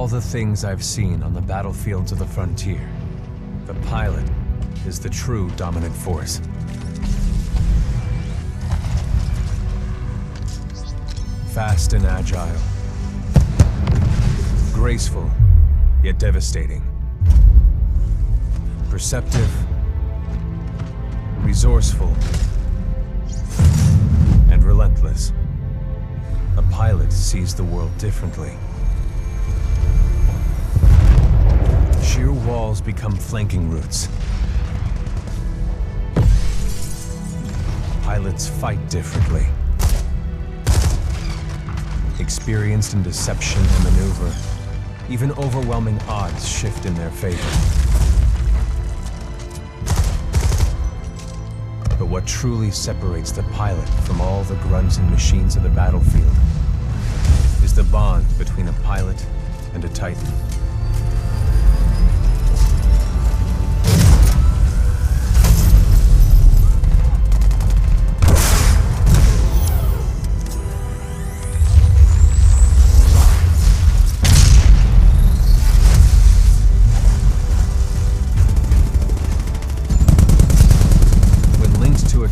all the things I've seen on the battlefields of the frontier, the pilot is the true dominant force. Fast and agile. Graceful, yet devastating. Perceptive, resourceful, and relentless. A pilot sees the world differently. Sheer walls become flanking routes. Pilots fight differently. Experienced in deception and maneuver, even overwhelming odds shift in their favor. But what truly separates the pilot from all the grunts and machines of the battlefield is the bond between a pilot and a Titan.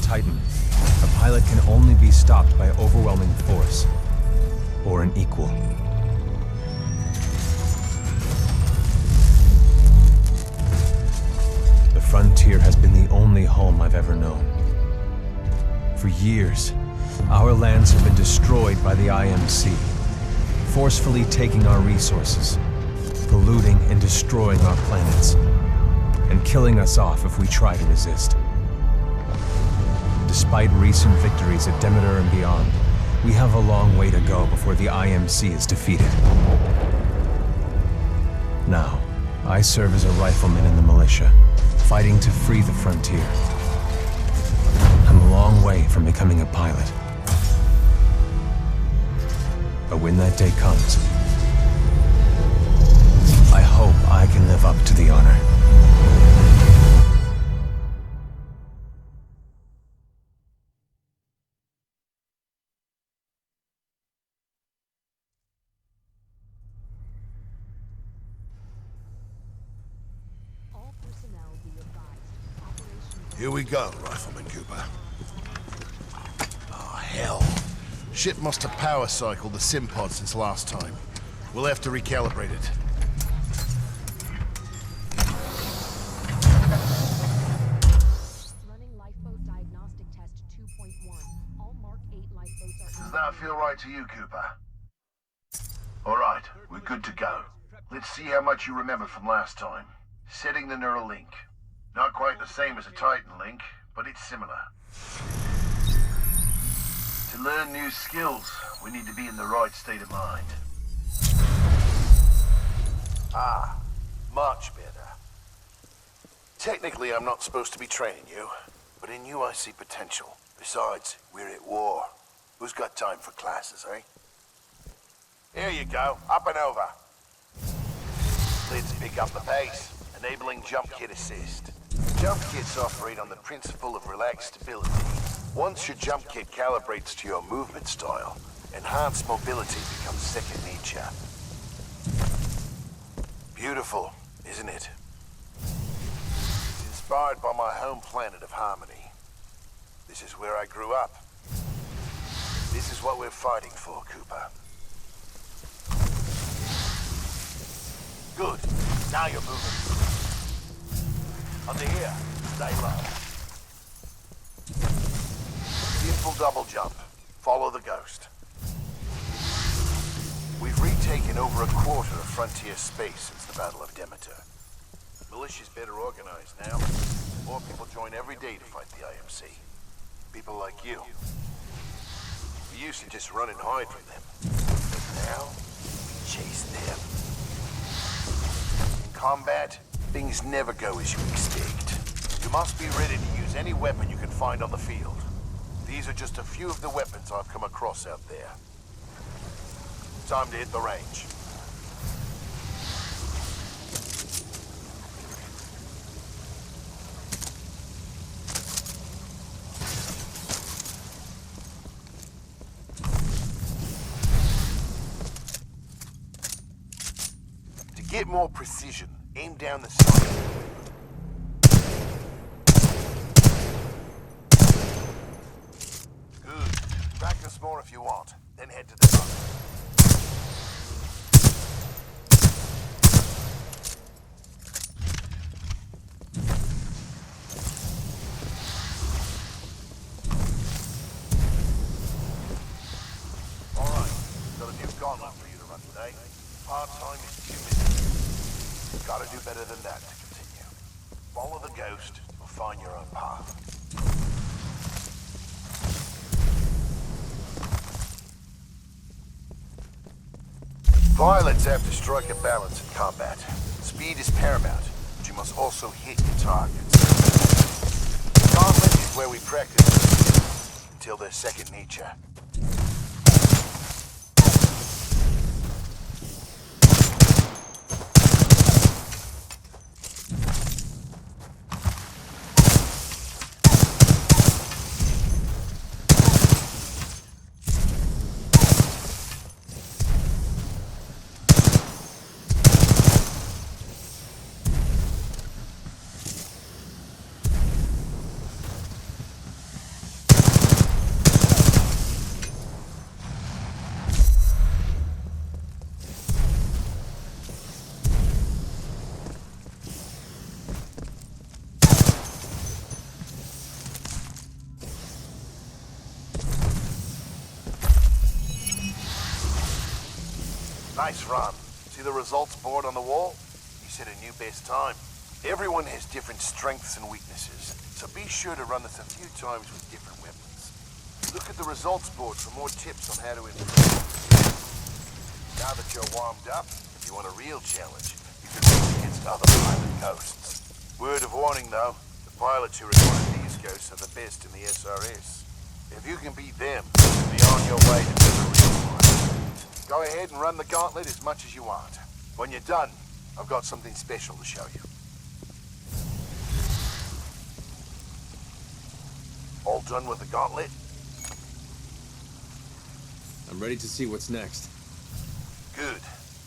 Titan, a pilot can only be stopped by overwhelming force, or an equal. The frontier has been the only home I've ever known. For years, our lands have been destroyed by the IMC, forcefully taking our resources, polluting and destroying our planets, and killing us off if we try to resist. Despite recent victories at Demeter and beyond, we have a long way to go before the IMC is defeated. Now, I serve as a rifleman in the militia, fighting to free the frontier. I'm a long way from becoming a pilot. But when that day comes, I hope I can live up to the honor. Here we go, Rifleman Cooper. Oh, hell. Ship must have power cycled the sim pod since last time. We'll have to recalibrate it. Running lifeboat diagnostic test 2.1. All Mark 8 lifeboats are... Does that feel right to you, Cooper? All right, we're good to go. Let's see how much you remember from last time. Setting the neural link. Not quite the same as a Titan link, but it's similar. To learn new skills, we need to be in the right state of mind. Ah, much better. Technically, I'm not supposed to be training you, but in you I see potential. Besides, we're at war. Who's got time for classes, eh? Here you go, up and over. Let's pick up the pace, enabling jump kit assist. Jump kits operate on the principle of relaxed stability. Once your jump kit calibrates to your movement style, enhanced mobility becomes second nature. Beautiful, isn't it? It's inspired by my home planet of Harmony. This is where I grew up. This is what we're fighting for, Cooper. Good. Now you're moving. Under here. Stay low. Beautiful double jump. Follow the ghost. We've retaken over a quarter of frontier space since the Battle of Demeter. Militia's better organized now. More people join every day to fight the IMC. People like you. We used to just run and hide from them. But now, we chase them. In combat, things never go as you expect. You must be ready to use any weapon you can find on the field. These are just a few of the weapons I've come across out there. Time to hit the range. Get more precision. Aim down the sight. Good. Practice more if you want. Then head to the front. Alright, got a new gauntlet for you to run today. Part-time is 2 minutes. Gotta do better than that to continue. Follow the ghost, or find your own path. Pilots have to strike a balance in combat. Speed is paramount, but you must also hit your targets. Gauntlet is where we practice until they're second nature. Nice run. See the results board on the wall? You set a new best time. Everyone has different strengths and weaknesses, so be sure to run this a few times with different weapons. Look at the results board for more tips on how to improve. Now that you're warmed up, if you want a real challenge, you can race against other pilot ghosts. Word of warning though, the pilots who recorded these ghosts are the best in the SRS. If you can beat them, you'll be on your way to being a real one. Go ahead and run the gauntlet as much as you want. When you're done, I've got something special to show you. All done with the gauntlet? I'm ready to see what's next. Good.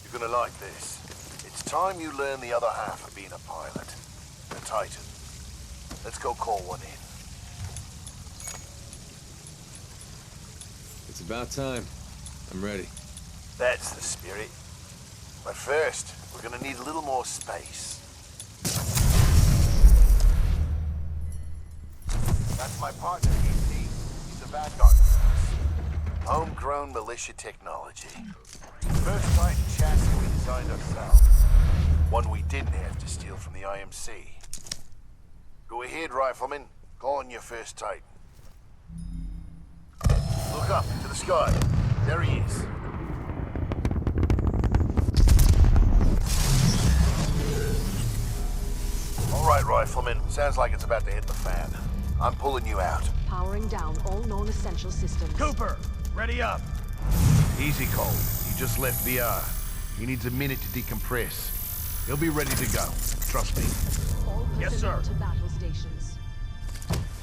You're gonna like this. It's time you learn the other half of being a pilot. A Titan. Let's go call one in. It's about time. I'm ready. That's the spirit. But first, we're gonna need a little more space. That's my partner, PT. He's a vanguard. Homegrown militia technology. First Titan chassis we designed ourselves. One we didn't have to steal from the IMC. Go ahead, Rifleman. Call on your first Titan. Look up to the sky. There he is. All right, Rifleman. Sounds like it's about to hit the fan. I'm pulling you out. Powering down all non-essential systems. Cooper, ready up. Easy, Cole. He just left VR. He needs a minute to decompress. He'll be ready to go. Trust me. All Yes, sir. personnel to battle stations.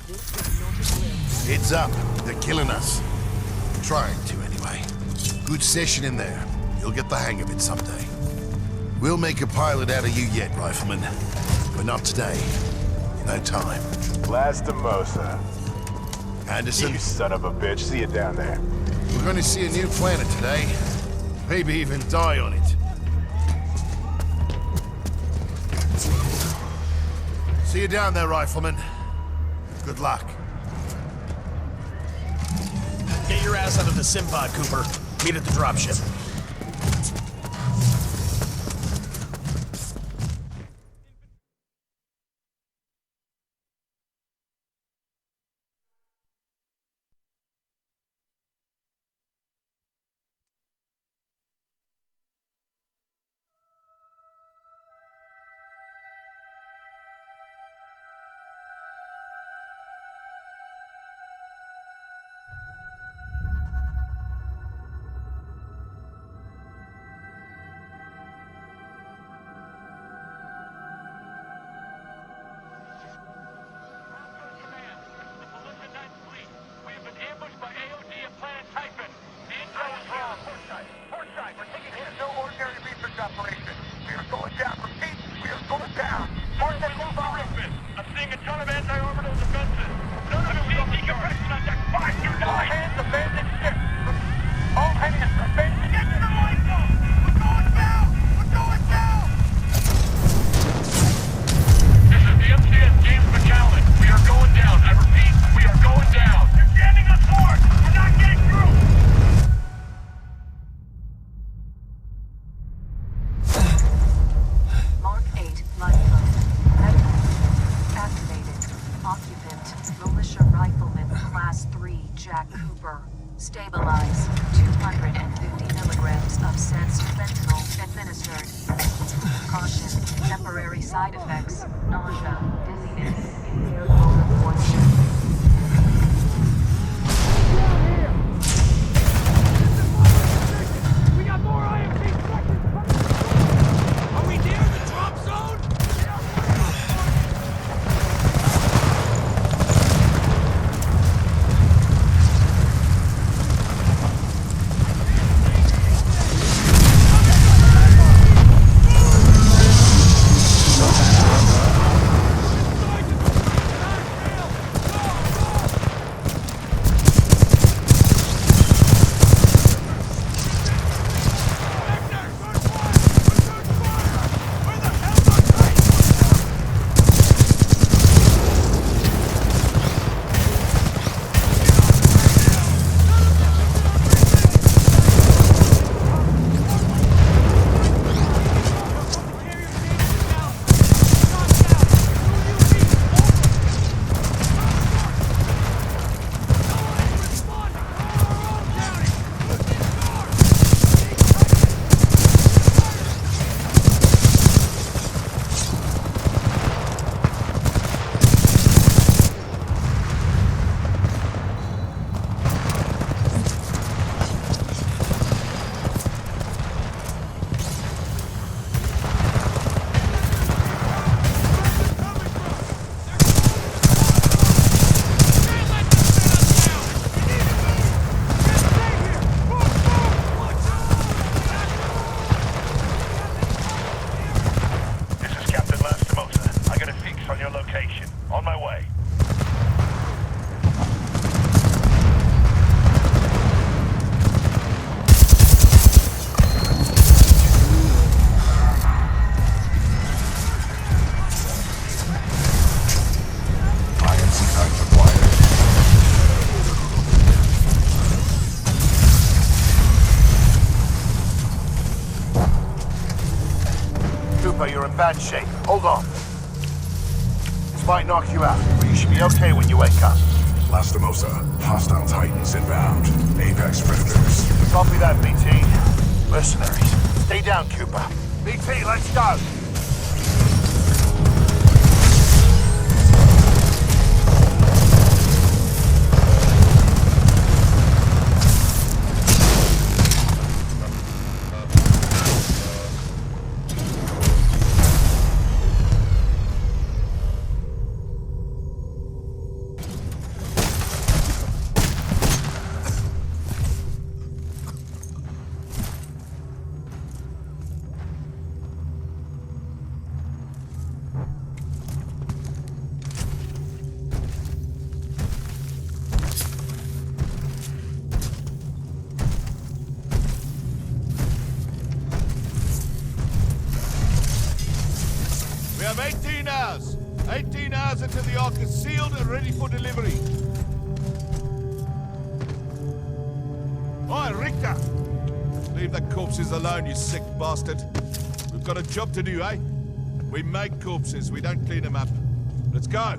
This is not a drill. Heads up. They're killing us. Trying to, anyway. Good session in there. You'll get the hang of it someday. We'll make a pilot out of you yet, Rifleman. But not today. No time. Lastimosa. Anderson, You son of a bitch. See you down there. we're going to see a new planet today. Maybe even die on it. See you down there, Rifleman. Good luck. Get your ass out of the Simpod, Cooper. Meet at the dropship. Stabilize. 250 milligrams of sensed fentanyl administered. Caution. Temporary side effects. Nausea, dizziness, impaired motor coordination. Are we near the drop zone? You're in bad shape. Hold on. This might knock you out, but you should be okay when you wake up. Lastimosa, hostile Titans inbound. Apex predators. Copy that, BT. Mercenaries. Stay down, Cooper. BT, let's go! We have 18 hours. 18 hours until the Ark is sealed and ready for delivery. Oi, Richter! Leave the corpses alone, you sick bastard. We've got a job to do, eh? We make corpses, we don't clean them up. Let's go!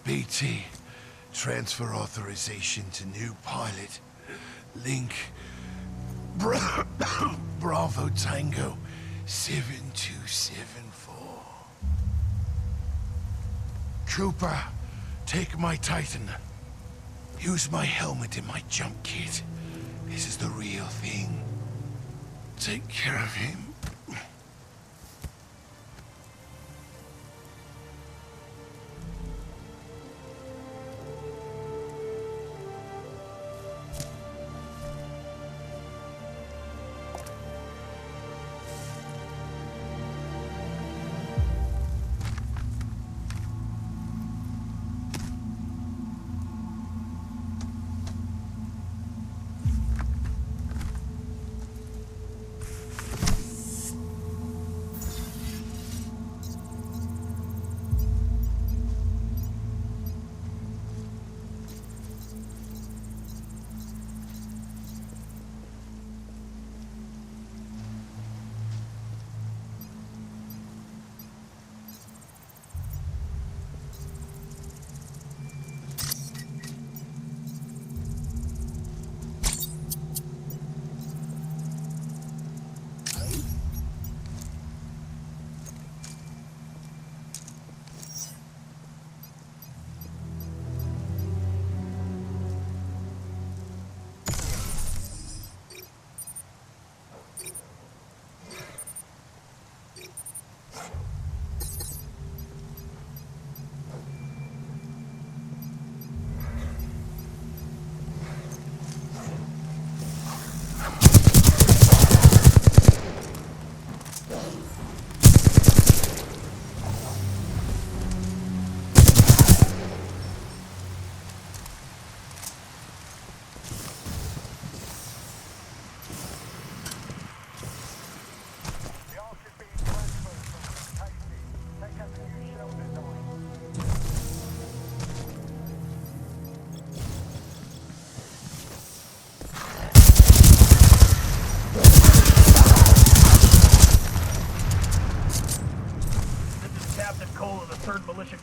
BT, transfer authorization to new pilot. Link, Bravo Tango 7274. Cooper, take my Titan. Use my helmet and my jump kit. This is the real thing. Take care of him.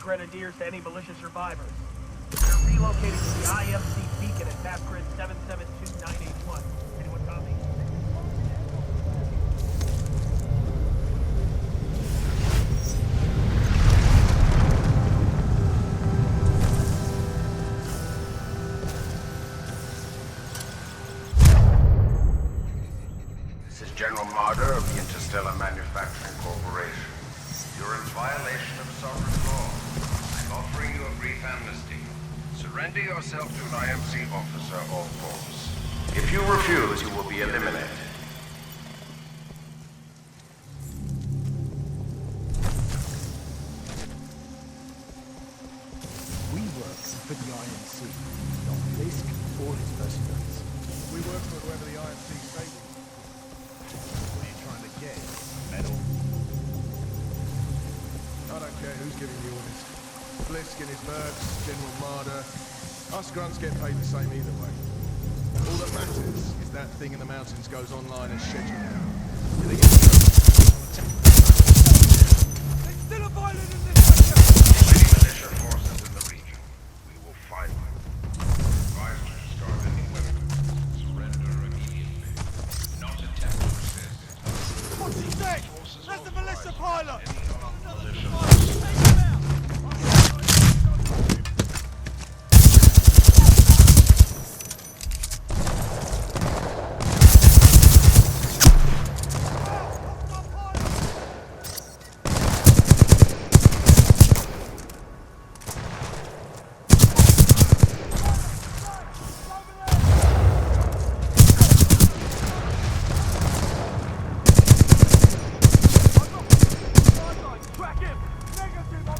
Grenadiers to any militia survivors. They're relocated to the IMC beacon at map grid 772981. Anyone copy? This is General Marder of the Interstellar Manufacturing Corporation. You're in violation of sovereign law. Offering you a brief amnesty. Surrender yourself to an IMC officer or force. If you refuse, you will be eliminated. We work for the IMC, not Lisk or his mercenaries. We work for whoever the IMC say we. What are you trying to get? Medal? I don't care who's giving you orders. Blisk and his mercs, General Marder. Us grunts get paid the same either way. All that matters is that thing in the mountains goes online as scheduled now. There's still a violent in this sector! Many militia forces in the region. We will find them. Advise to discard any weapons. Surrender immediately. Not attempt to resist. What's he saying? That's the militia pilot! Militia Track him! Negative!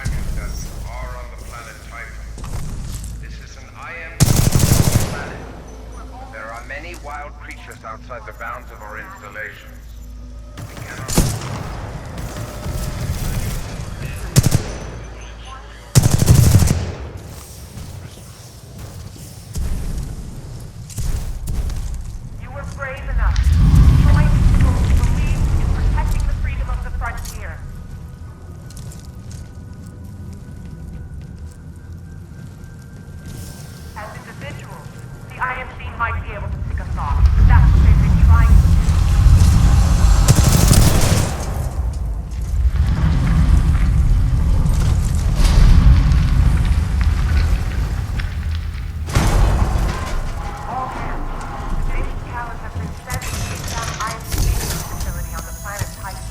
remind you that you are on the planet Titan. This is an IMC planet. There are many wild creatures outside the bounds of our installations. We cannot... You were brave enough to join people who believed in protecting the freedom of the frontier. As individuals, the IMC might be able to pick us off. That's what they've been trying to do. All hands. Jason Callan has been sent to take down IMC maintenance facility on the planet Titan.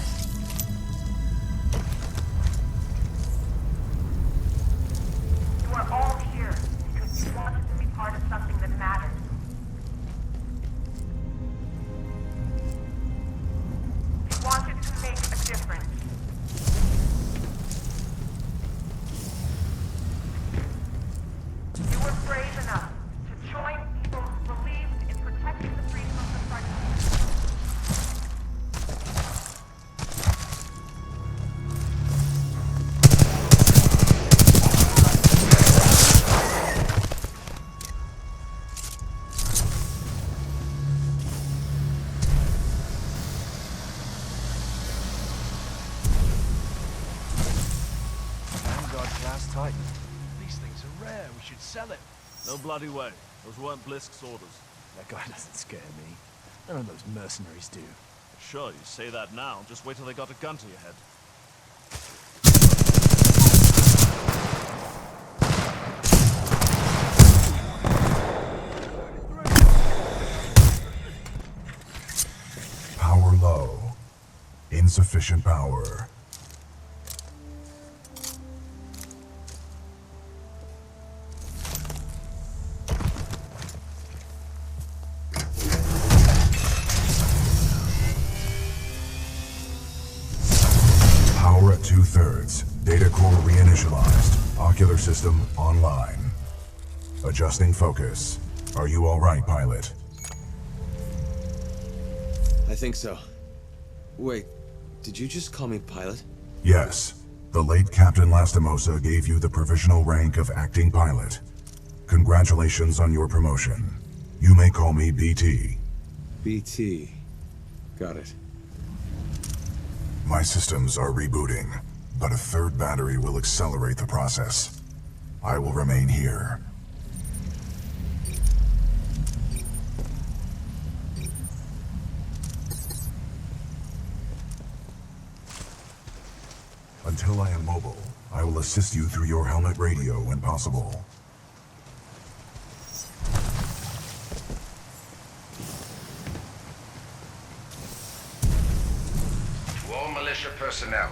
You are all here because you wanted to be part of something that matters. You wanted to make a difference. You were brave enough to join people who believed in protecting the freedom of the frontier. Vanguard class Titan. These things are rare. We should sell it. No bloody way. Those weren't Blisk's orders. That guy doesn't scare me. None of those mercenaries do. Sure, you say that now. Just wait till they got a gun to your head. Power low. Insufficient power. Power at 2/3. Data core reinitialized. Ocular system online. Adjusting focus. Are you all right, pilot? I think so. Wait, did you just call me pilot? Yes. The late Captain Lastimosa gave you the provisional rank of acting pilot. Congratulations on your promotion. You may call me BT. BT. Got it. My systems are rebooting, but a third battery will accelerate the process. I will remain here. Until I am mobile, I will assist you through your helmet radio when possible. To all militia personnel,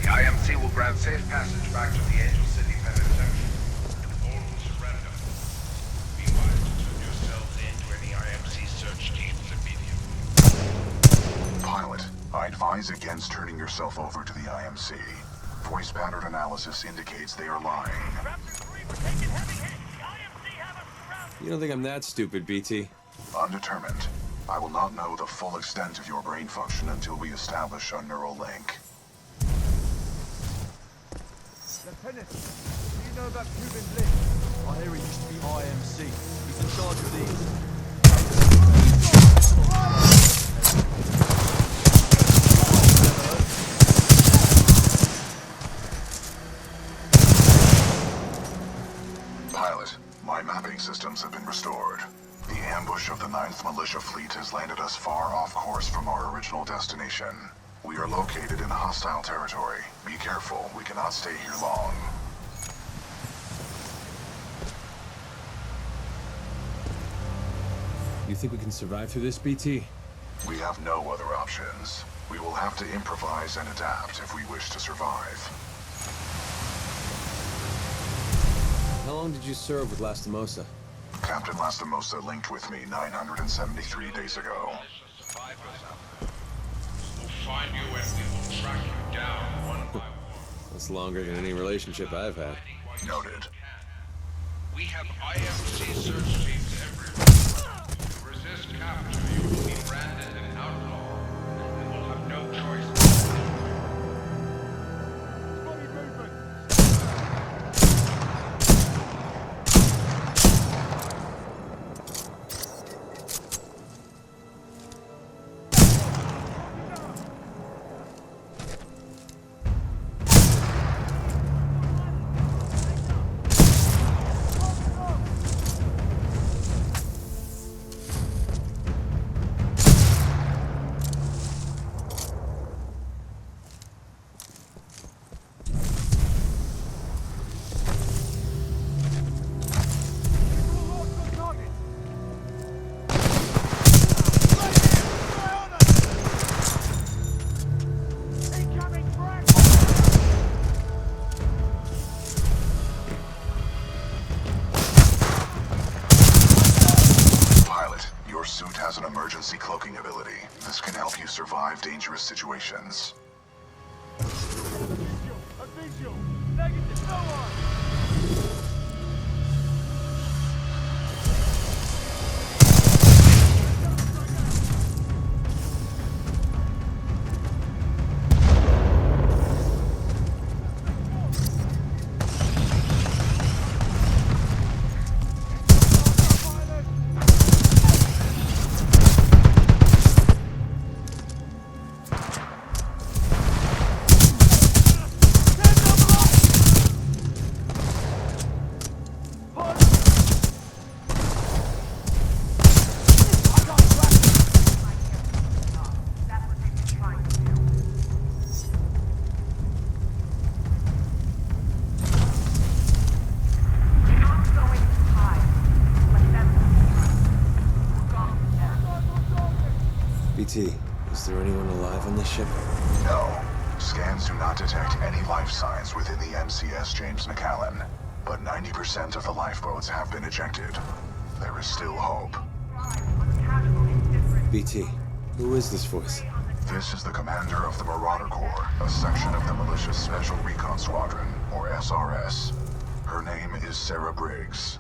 the IMC will grant safe passage back to the Angel City Penitentiary. All will surrender. Be wise to turn yourselves in to any IMC search teams immediately. Pilot, I advise against turning yourself over to the IMC. Voice pattern analysis indicates they are lying. You don't think I'm that stupid, BT? Undetermined. I will not know the full extent of your brain function until we establish a neural link. Lieutenant, do you know about Cuban Bliss? I hear he used to be IMC. He's in charge of these. Pilot, my mapping systems have been restored. The ambush of the 9th Militia Fleet has landed us far off course from our original destination. We are located in hostile territory. Be careful, we cannot stay here long. You think we can survive through this, BT? We have no other options. We will have to improvise and adapt if we wish to survive. How long did you serve with Lastimosa? Captain Lastimosa linked with me 973 days ago. Survivors out there. We'll find you and we will track you down one by one. That's longer than any relationship I've had. Noted. We have IMC search teams everywhere. To resist capture, you will be branded an outlaw, and we will have no choice. emergency cloaking ability. This can help you survive dangerous situations. A visual! Negative, no one! BT, is there anyone alive on this ship? No. Scans do not detect any life signs within the MCS James McAllen, but 90% of the lifeboats have been ejected. There is still hope. BT, who is this voice? This is the commander of the Marauder Corps, a section of the Militia's Special Recon Squadron, or SRS. Her name is Sarah Briggs.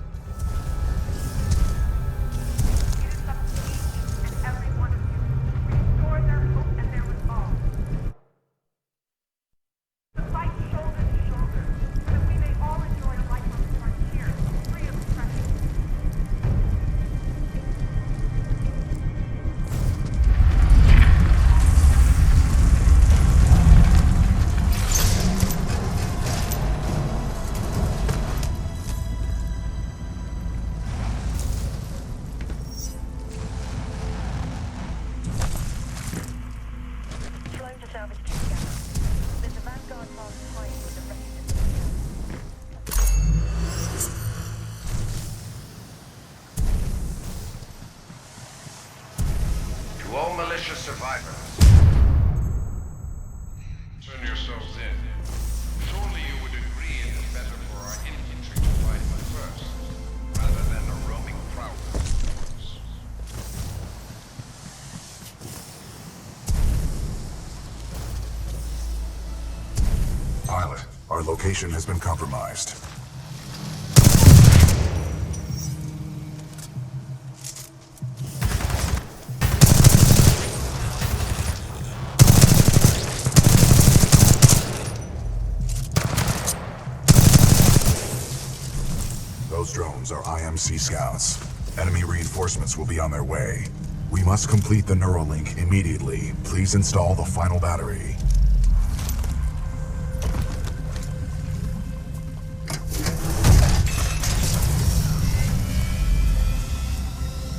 To all militia survivors, turn yourselves in. Surely you would agree it is better for our infantry to fight first, rather than a roaming crowd of force. Pilot, our location has been compromised. Those drones are IMC scouts. Enemy reinforcements will be on their way. We must complete the Neuralink immediately. Please install the final battery.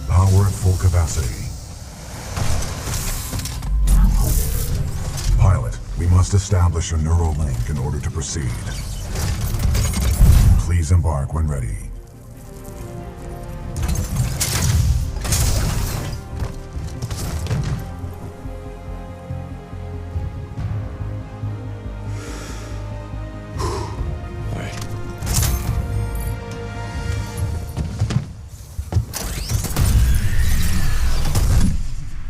Power at full capacity. Pilot, we must establish a Neuralink in order to proceed. Please embark when ready.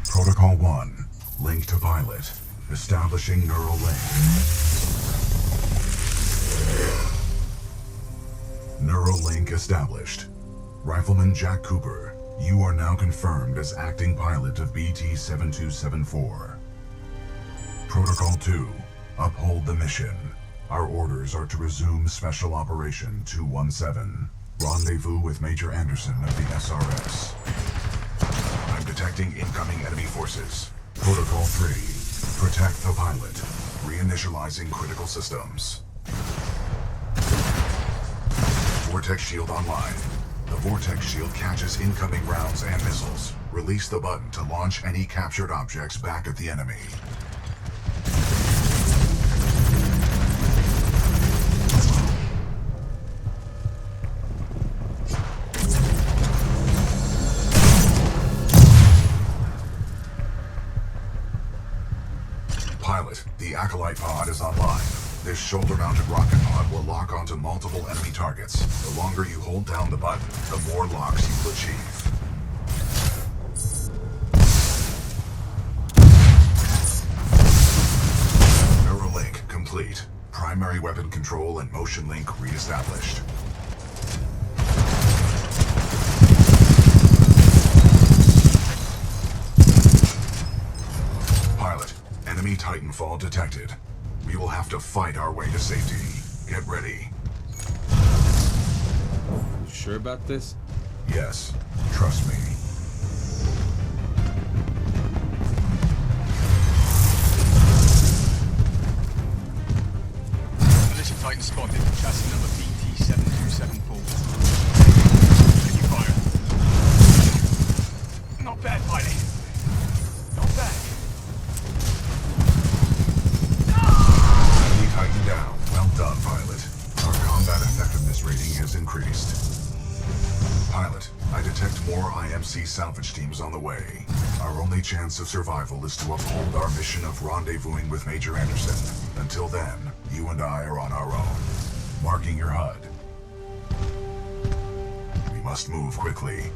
Protocol 1, link to pilot. Establishing neural link. Link established. Rifleman Jack Cooper, you are now confirmed as acting pilot of BT-7274. Protocol 2, uphold the mission. Our orders are to resume Special Operation 217. Rendezvous with Major Anderson of the SRS. I'm detecting incoming enemy forces. Protocol 3, protect the pilot. Reinitializing critical systems. Vortex shield online. The Vortex shield catches incoming rounds and missiles. Release the button to launch any captured objects back at the enemy. Pilot, the Acolyte pod is online. This shoulder-mounted rocket pod will lock onto multiple enemy targets. The longer you hold down the button, the more locks you will achieve. Neuralink complete. Primary weapon control and motion link re-established. Pilot, enemy Titanfall detected. We will have to fight our way to safety. Get ready. You sure about this? Yes, trust me. Militia Titan spotted. Chassis number BT-7274. Can you fire? Not bad, pilot. Not bad. Enemy Titan down. Well done, pilot. Our combat effectiveness rating has increased. Pilot, I detect more IMC salvage teams on the way. Our only chance of survival is to uphold our mission of rendezvousing with Major Anderson. Until then, you and I are on our own. Marking your HUD. We must move quickly.